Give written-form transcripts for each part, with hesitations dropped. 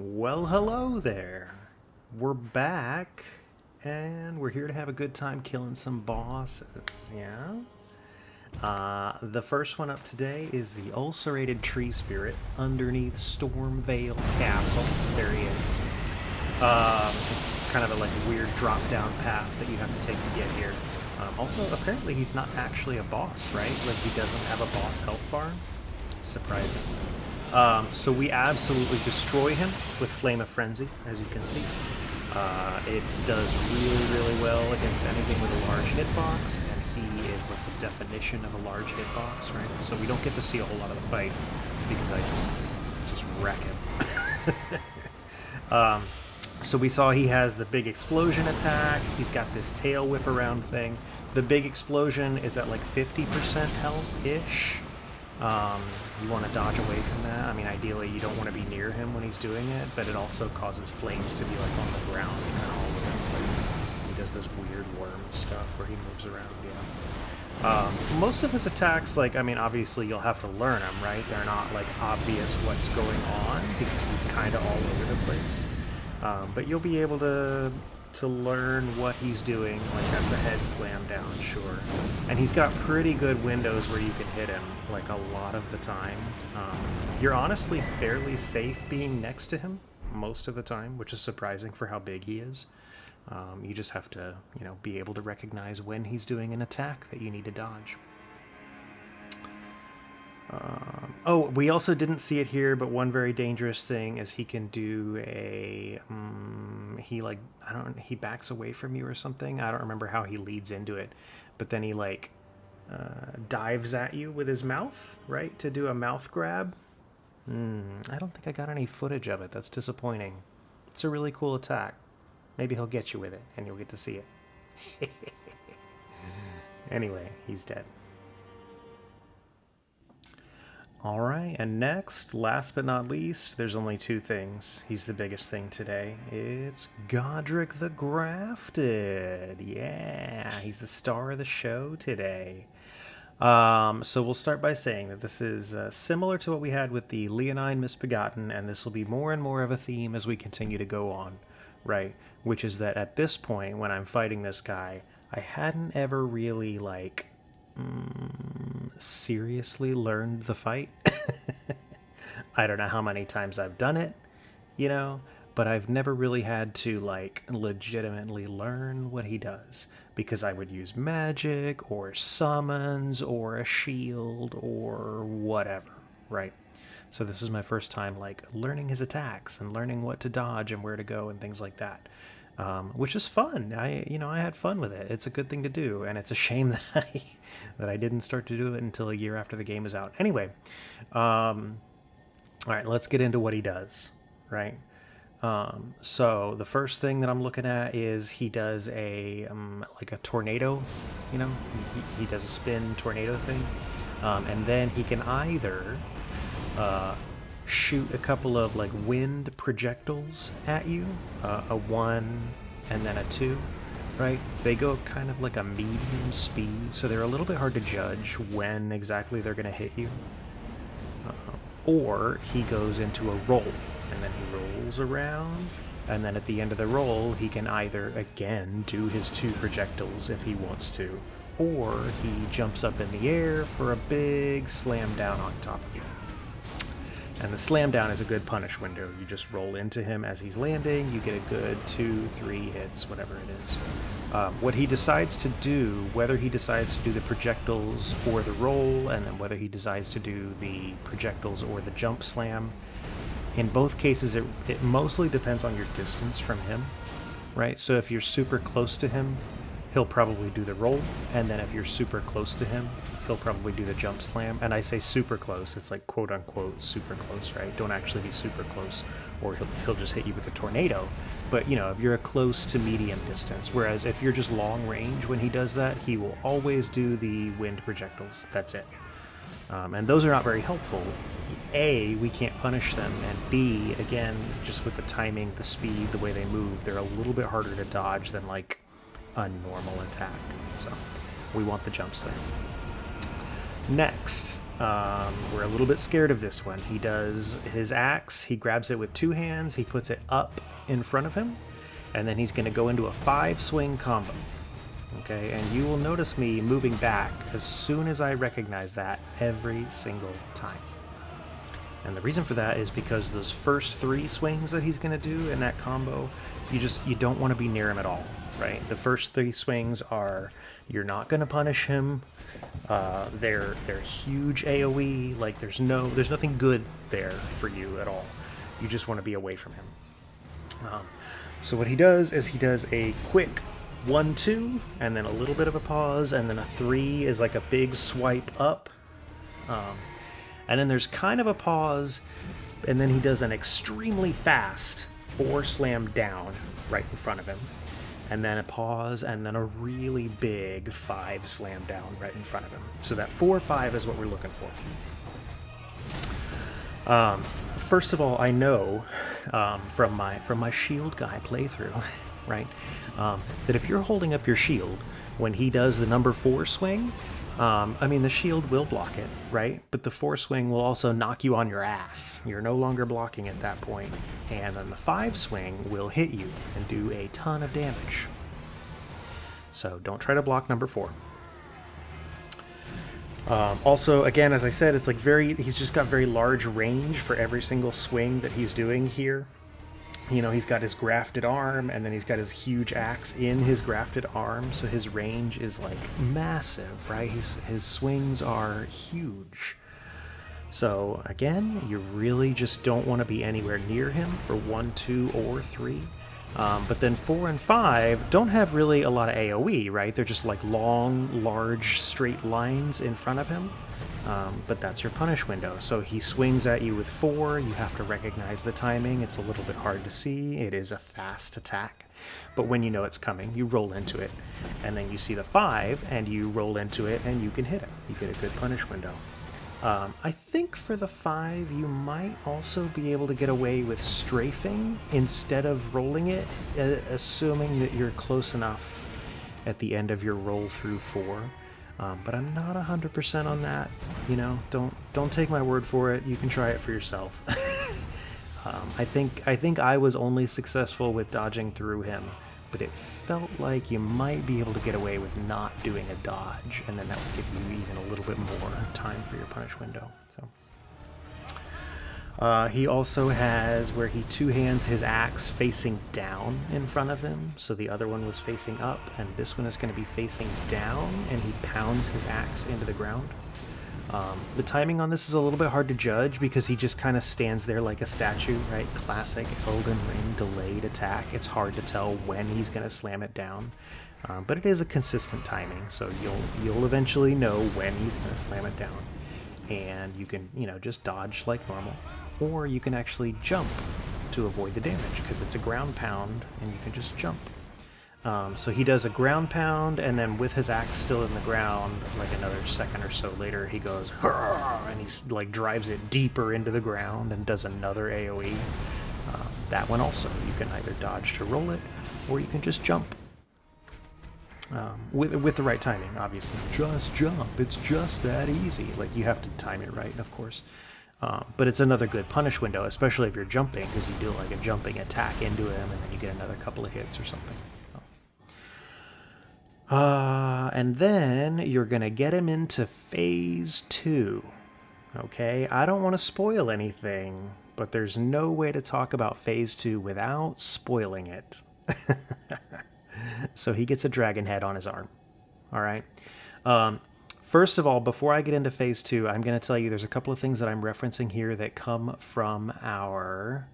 Well, hello there. We're back, and we're here to have a good time killing some bosses, yeah? The first one up today is the Ulcerated Tree Spirit underneath Stormveil Castle. There he is. It's kind of a weird drop-down path that you have to take to get here. Also, apparently he's not actually a boss, right? Like, he doesn't have a boss health bar. Surprising. So we absolutely destroy him with Flame of Frenzy, as you can see. It does really well against anything with a large hitbox, and he is like the definition of a large hitbox, right? So we don't get to see a whole lot of the fight because I just wreck him. So we saw he has the big explosion attack. He's got this tail whip around thing. The big explosion is at like 50% health-ish. You want to dodge away from that. I mean, ideally, you don't want to be near him when he's doing it, but it also causes flames to be like on the ground and all over the place. He does this weird worm stuff where he moves around, yeah. Most of his attacks, like, I mean, obviously you'll have to learn them, right? They're not, like, obvious what's going on because he's kind of all over the place. But you'll be able to learn what he's doing. Like, that's a head slam down, sure. And he's got pretty good windows where you can hit him, like, a lot of the time. You're honestly fairly safe being next to him most of the time, which is surprising for how big he is. You just have to, you know, be able to recognize when he's doing an attack that you need to dodge. Oh, we also didn't see it here, but one very dangerous thing is he can do a, he backs away from you or something. I don't remember how he leads into it, but then he dives at you with his mouth, right? To do a mouth grab. I don't think I got any footage of it. That's disappointing. It's a really cool attack. Maybe he'll get you with it and you'll get to see it. Anyway, he's dead. Alright, and next, last but not least, there's only two things. He's the biggest thing today. It's Godrick the Grafted. Yeah, he's the star of the show today. So we'll start by saying that this is similar to what we had with the Leonine Misbegotten, and this will be more and more of a theme as we continue to go on, right? Which is that at this point, when I'm fighting this guy, I hadn't ever really, seriously learned the fight. I don't know how many times I've done it, you know, but I've never really had to legitimately learn what he does, because I would use magic or summons or a shield or whatever, right? So this is my first time learning his attacks and learning what to dodge and where to go and things like that. Which is fun. I had fun with it. It's a good thing to do, and it's a shame that I didn't start to do it until a year after the game is out. Anyway, all right, let's get into what he does, right? So the first thing that I'm looking at is he does a tornado, you know, he does a spin tornado thing, and then he can either shoot a couple of wind projectiles at you, a 1 and then a 2, right? They go kind of like a medium speed, so they're a little bit hard to judge when exactly they're going to hit you. Or he goes into a roll, and then he rolls around, and then at the end of the roll he can either again do his 2 projectiles if he wants to, or he jumps up in the air for a big slam down on top of you. And the slam down is a good punish window. You just roll into him as he's landing. You get a good 2-3 hits, whatever it is. What he decides to do, whether he decides to do the projectiles or the roll, and then whether he decides to do the projectiles or the jump slam, in both cases it mostly depends on your distance from him, right? So if you're super close to him, he'll probably do the roll, and then if you're super close to him, he'll probably do the jump slam. And I say super close, it's like quote-unquote super close, right? Don't actually be super close, or he'll just hit you with a tornado. But, you know, if you're a close to medium distance, whereas if you're just long range when he does that, he will always do the wind projectiles. That's it. And those are not very helpful. A, we can't punish them, and B, again, just with the timing, the speed, the way they move, they're a little bit harder to dodge than a normal attack. So we want the jump slam. Next, we're a little bit scared of this one. He does his axe, he grabs it with 2 hands, he puts it up in front of him, and then he's going to go into a 5-swing combo. Okay, and you will notice me moving back as soon as I recognize that every single time. And the reason for that is because those first 3 swings that he's going to do in that combo, you don't want to be near him at all, right? The first 3 swings are, you're not going to punish him. They're huge AoE. Like there's nothing good there for you at all. You just want to be away from him. So what he does is he does a quick 1-2, and then a little bit of a pause, and then a 3 is like a big swipe up. And then there's kind of a pause, and then he does an extremely fast 4 slam down right in front of him. And then a pause, and then a really big 5 slam down right in front of him. So that 4-5 is what we're looking for. First of all, I know from my shield guy playthrough, right, that if you're holding up your shield when he does the number 4 swing, I mean, the shield will block it, right? But the 4 swing will also knock you on your ass. You're no longer blocking at that point. And then the 5 swing will hit you and do a ton of damage. So don't try to block number 4. Also, again, as I said, it's like he's just got very large range for every single swing that he's doing here. You know, he's got his grafted arm, and then he's got his huge axe in his grafted arm, so his range is like massive, right? His swings are huge. So again, you really just don't want to be anywhere near him for 1, 2, or 3. But then 4 and 5 don't have really a lot of AoE, right? They're just like long, large, straight lines in front of him. But that's your punish window. So he swings at you with 4, you have to recognize the timing. It's a little bit hard to see. It is a fast attack. But when you know it's coming, you roll into it. And then you see the 5, and you roll into it, and you can hit him. You get a good punish window. I think for the 5, you might also be able to get away with strafing instead of rolling it, assuming that you're close enough at the end of your roll through 4. But I'm not 100% on that. You know, don't take my word for it. You can try it for yourself. I think I was only successful with dodging through him, but it felt like you might be able to get away with not doing a dodge, and then that would give you even a little bit more time for your punish window. So he also has where he 2-hands his axe facing down in front of him, so the other one was facing up, and this one is going to be facing down, and he pounds his axe into the ground. The timing on this is a little bit hard to judge because he just kind of stands there like a statue, right? Classic Elden Ring delayed attack. It's hard to tell when he's going to slam it down, but it is a consistent timing, so you'll eventually know when he's going to slam it down, and you can, you know, just dodge like normal, or you can actually jump to avoid the damage because it's a ground pound, and you can just jump. So he does a ground pound, and then with his axe still in the ground, like another second or so later, he goes, and he like drives it deeper into the ground and does another AoE. That one also, you can either dodge to roll it, or you can just jump. With the right timing, obviously. Just jump. It's just that easy. Like, you have to time it right, of course. But it's another good punish window, especially if you're jumping, because you do like a jumping attack into him, and then you get another couple of hits or something. And then you're going to get him into phase 2. Okay, I don't want to spoil anything, but there's no way to talk about phase 2 without spoiling it. So he gets a dragon head on his arm. All right. First of all, before I get into phase 2, I'm going to tell you there's a couple of things that I'm referencing here that come from our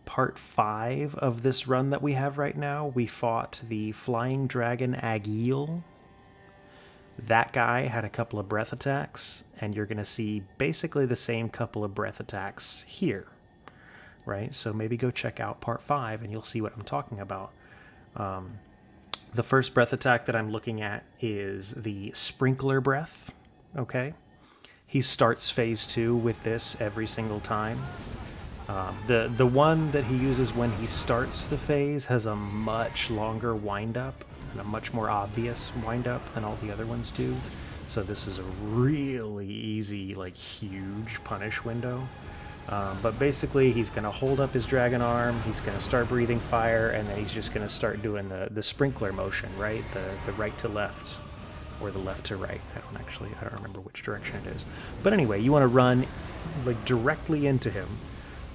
part 5 of this run that we have right now. We fought the flying dragon Agheel. That guy had a couple of breath attacks, and you're going to see basically the same couple of breath attacks here, right? So maybe go check out part 5 and you'll see what I'm talking about. The first breath attack that I'm looking at is the sprinkler breath, okay? He starts phase 2 with this every single time. The one that he uses when he starts the phase has a much longer wind-up and a much more obvious wind-up than all the other ones do. So this is a really easy, like huge punish window. But basically, he's going to hold up his dragon arm, he's going to start breathing fire, and then he's just going to start doing the sprinkler motion, right? The right to left, or the left to right. I don't remember which direction it is. But anyway, you want to run like directly into him,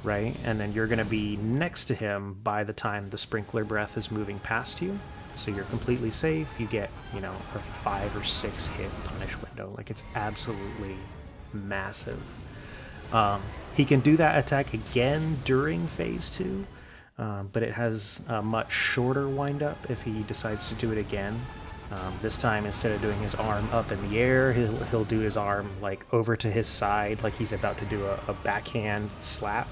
right? And then you're going to be next to him by the time the sprinkler breath is moving past you. So you're completely safe. You get, you know, a 5 or 6 hit punish window. Like, it's absolutely massive. He can do that attack again during phase 2, but it has a much shorter windup if he decides to do it again. This time, instead of doing his arm up in the air, he'll do his arm like over to his side, like he's about to do a backhand slap,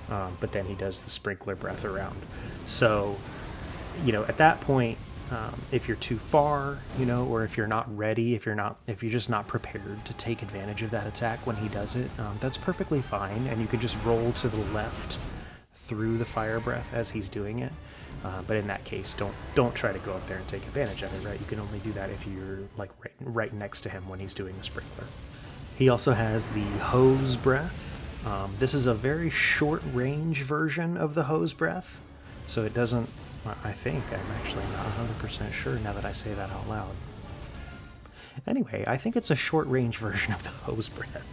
but then he does the sprinkler breath around. So, you know, at that point, if you're too far, you know, or if you're not ready, if you're just not prepared to take advantage of that attack when he does it, that's perfectly fine, and you can just roll to the left through the fire breath as he's doing it. But in that case, don't try to go up there and take advantage of it, right? You can only do that if you're like right next to him when he's doing the sprinkler. He also has the hose breath. This is a very short range version of the hose breath, so it doesn't. I think I'm actually not 100% sure now that I say that out loud. Anyway, I think it's a short range version of the hose breath.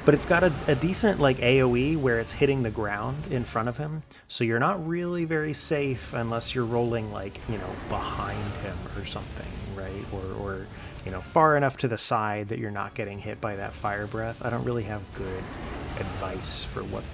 But it's got a decent like AoE where it's hitting the ground in front of him, so you're not really very safe unless you're rolling like, you know, behind him or something, right? Or you know, far enough to the side that you're not getting hit by that fire breath. I don't really have good advice for what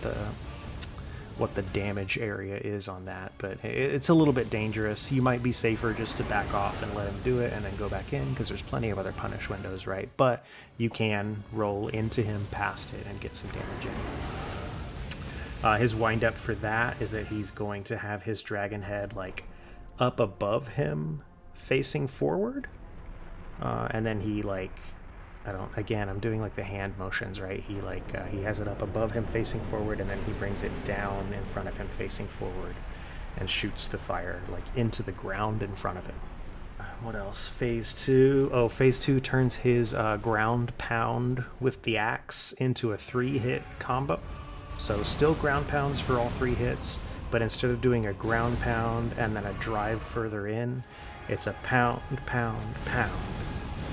the damage area is on that, but it's a little bit dangerous. You might be safer just to back off and let him do it and then go back in, because there's plenty of other punish windows, right? But you can roll into him past it and get some damage in. His wind-up for that is that he's going to have his dragon head like up above him facing forward, and then he like, I'm doing like the hand motions, right? He has it up above him facing forward, and then he brings it down in front of him facing forward and shoots the fire like into the ground in front of him. What else? Phase 2. Oh, phase 2 turns his ground pound with the axe into a 3-hit combo. So still ground pounds for all 3 hits, but instead of doing a ground pound and then a drive further in, it's a pound, pound, pound.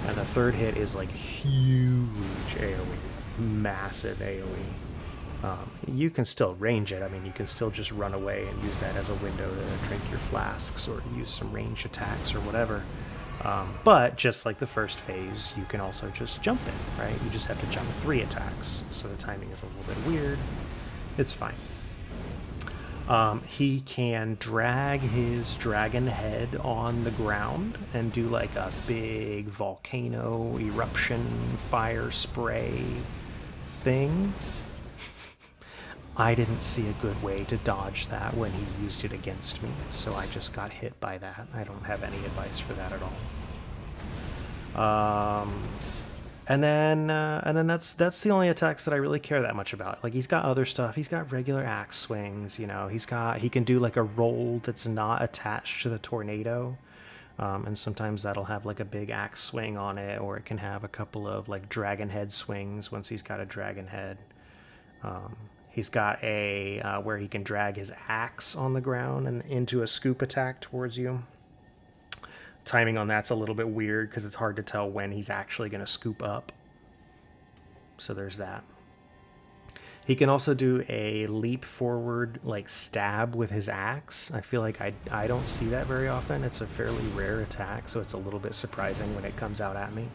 And the 3rd hit is like huge AoE, massive AoE. You can still range it. I mean, you can still just run away and use that as a window to drink your flasks or use some range attacks or whatever. But just like the first phase, you can also just jump it, right? You just have to jump 3 attacks, so the timing is a little bit weird. It's fine. He can drag his dragon head on the ground and do like a big volcano eruption fire spray thing. I didn't see a good way to dodge that when he used it against me, so I just got hit by that. I don't have any advice for that at all. And then that's the only attacks that I really care that much about. Like, he's got other stuff. He's got regular axe swings, you know. He can do like a roll that's not attached to the tornado. And sometimes that'll have like a big axe swing on it, or it can have a couple of like dragon head swings once he's got a dragon head. He's got a where he can drag his axe on the ground and into a scoop attack towards you. Timing on that's a little bit weird because it's hard to tell when he's actually going to scoop up. So there's that. He can also do a leap forward, like stab with his axe. I feel like I don't see that very often. It's a fairly rare attack, so it's a little bit surprising when it comes out at me.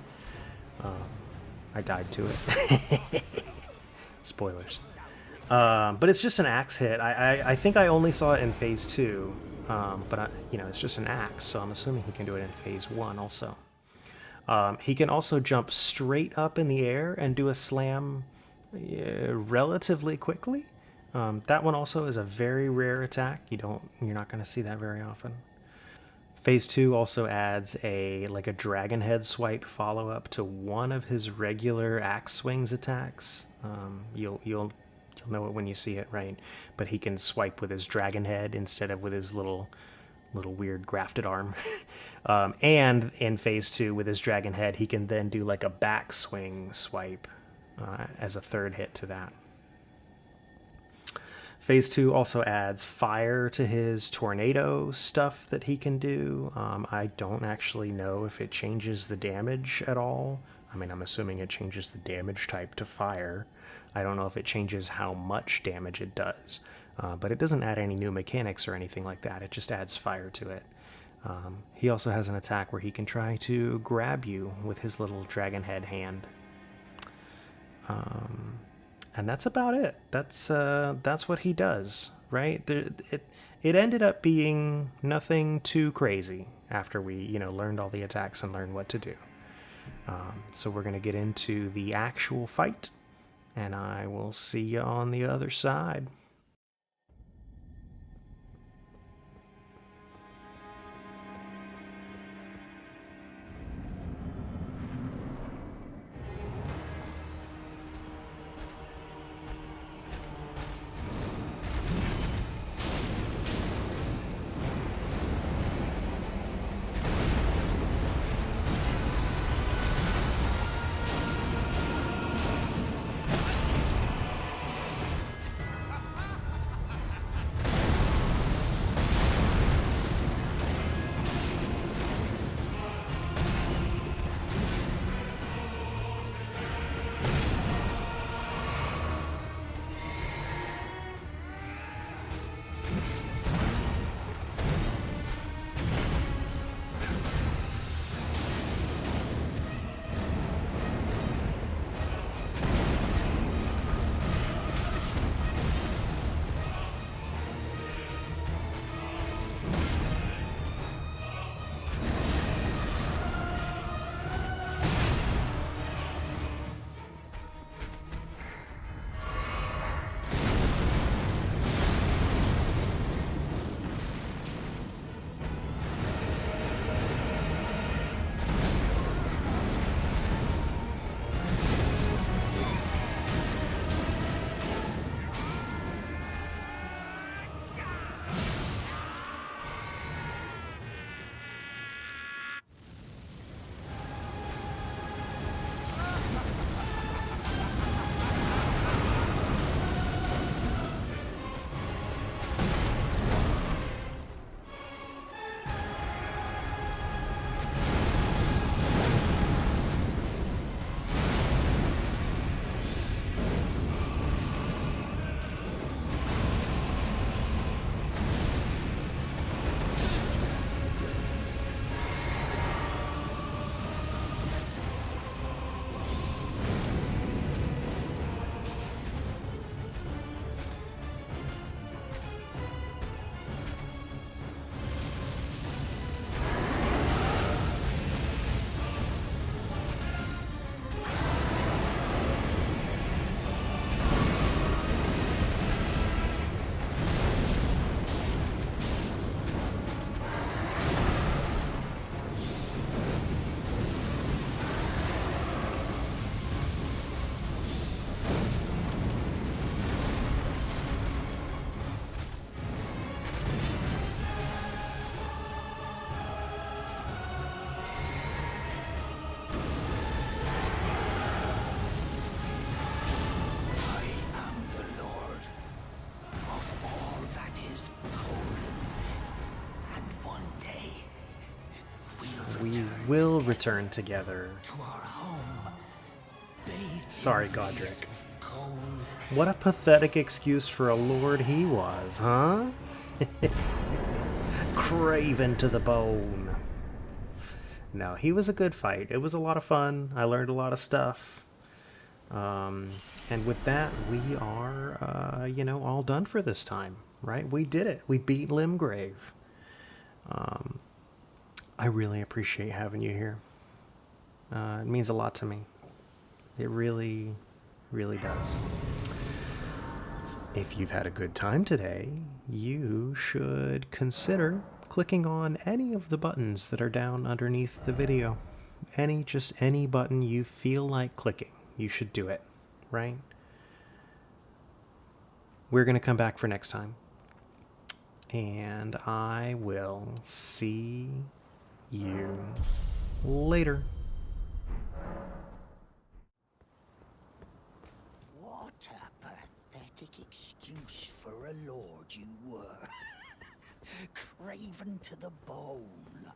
I died to it. Spoilers. But it's just an axe hit. I think I only saw it in phase 2. But it's just an axe, so I'm assuming he can do it in phase 1 also. He can also jump straight up in the air and do a slam relatively quickly. That one also is a very rare attack. You're not going to see that very often. Phase 2 also adds a dragon head swipe follow up to one of his regular axe swings attacks. You'll know it when you see it, right? But he can swipe with his dragon head instead of with his little little weird grafted arm. And in phase 2 with his dragon head, he can then do like a backswing swipe as a third hit to that. Phase 2 also adds fire to his tornado stuff that he can do. I don't actually know if it changes the damage at all. I mean, I'm assuming it changes the damage type to fire. I don't know if it changes how much damage it does. But it doesn't add any new mechanics or anything like that. It just adds fire to it. He also has an attack where he can try to grab you with his little dragon head hand. And that's about it. That's what he does, right? It ended up being nothing too crazy after we, learned all the attacks and learned what to do. So we're going to get into the actual fight, and I will see you on the other side. Will return together. To our home, Sorry, Godrick. What a pathetic excuse for a lord he was, huh? Craven to the bone. No, he was a good fight. It was a lot of fun. I learned a lot of stuff. And with that, we are, all done for this time, right? We did it. We beat Limgrave. I really appreciate having you here. It means a lot to me. It really, really does. If you've had a good time today, you should consider clicking on any of the buttons that are down underneath the video. Just any button you feel like clicking, you should do it, right? We're going to come back for next time. and I will see you later. What a pathetic excuse for a lord you were. Craven to the bone.